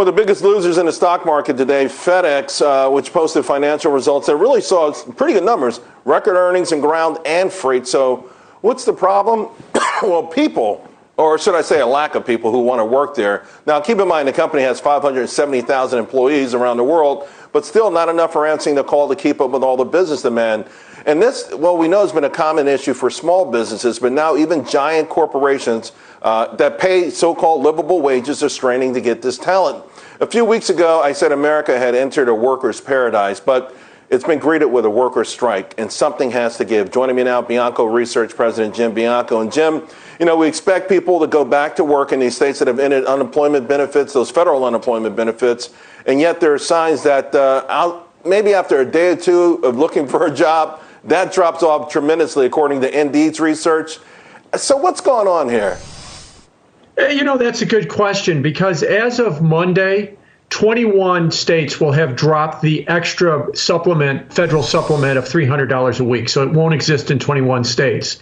Well, the biggest losers in the stock market today, FedEx, which posted financial results that really saw pretty good numbers, record earnings in ground and freight. So what's the problem? Well, people, or should I say a lack of people who want to work there. Now, keep in mind, the company has 570,000 employees around the world, but still not enough are answering the call to keep up with all the business demand. And this, well, we know has been a common issue for small businesses, but now even giant corporations that pay so-called livable wages are straining to get this talent. A few weeks ago, I said America had entered a workers' paradise, but it's been greeted with a workers' strike, and something has to give. Joining me now, Bianco Research President Jim Bianco. And Jim, you know, we expect people to go back to work in these states that have ended unemployment benefits, those federal unemployment benefits, and yet there are signs that maybe after a day or two of looking for a job, that drops off tremendously, according to Indeed's research. So what's going on here? You know, that's a good question, because as of Monday, 21 states will have dropped the extra federal supplement of $300 a week. So it won't exist in 21 states.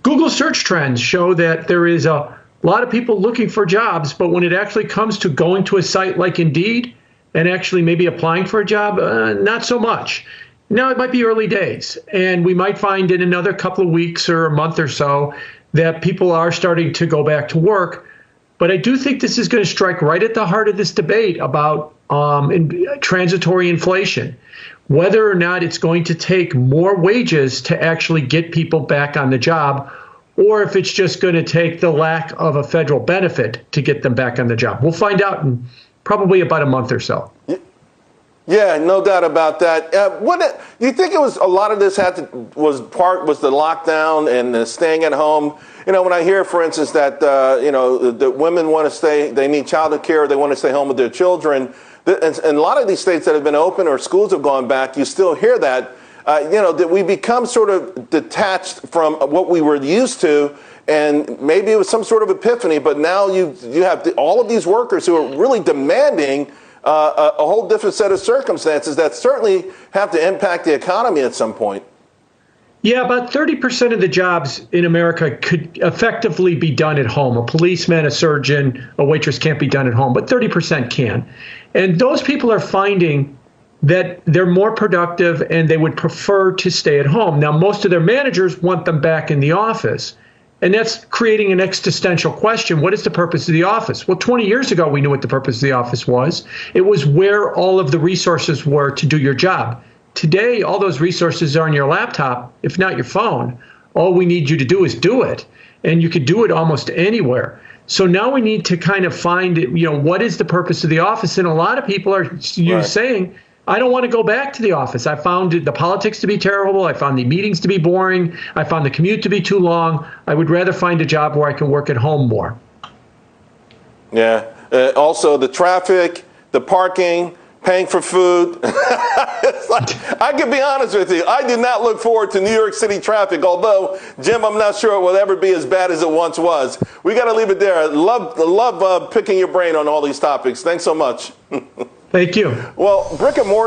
Google search trends show that there is a lot of people looking for jobs, but when it actually comes to going to a site like Indeed and actually maybe applying for a job, not so much. Now, it might be early days, and we might find in another couple of weeks or a month or so that people are starting to go back to work. But I do think this is going to strike right at the heart of this debate about transitory inflation, whether or not it's going to take more wages to actually get people back on the job, or if it's just going to take the lack of a federal benefit to get them back on the job. We'll find out in probably about a month or so. Yeah, no doubt about that. Do you think it was a lot of this was the lockdown and the staying at home? You know, when I hear, for instance, that the women want to stay, they need child care, they want to stay home with their children, and a lot of these states that have been open or schools have gone back, you still hear that. That we become sort of detached from what we were used to, and maybe it was some sort of epiphany. But now you have all of these workers who are really demanding a whole different set of circumstances that certainly have to impact the economy at some point. Yeah, about 30% of the jobs in America could effectively be done at home. A policeman, a surgeon, a waitress can't be done at home, but 30% can. And those people are finding that they're more productive and they would prefer to stay at home. Now, most of their managers want them back in the office. And that's creating an existential question. What is the purpose of the office? Well, 20 years ago, we knew what the purpose of the office was. It was where all of the resources were to do your job. Today, all those resources are on your laptop, if not your phone. All we need you to do is do it. And you could do it almost anywhere. So now we need to kind of find, what is the purpose of the office? And a lot of people are saying, I don't want to go back to the office. I found the politics to be terrible. I found the meetings to be boring. I found the commute to be too long. I would rather find a job where I can work at home more. Yeah. Also, the traffic, the parking, paying for food. It's like, I can be honest with you. I did not look forward to New York City traffic, although, Jim, I'm not sure it will ever be as bad as it once was. We got to leave it there. I love picking your brain on all these topics. Thanks so much. Thank you. Well, brick and mortar.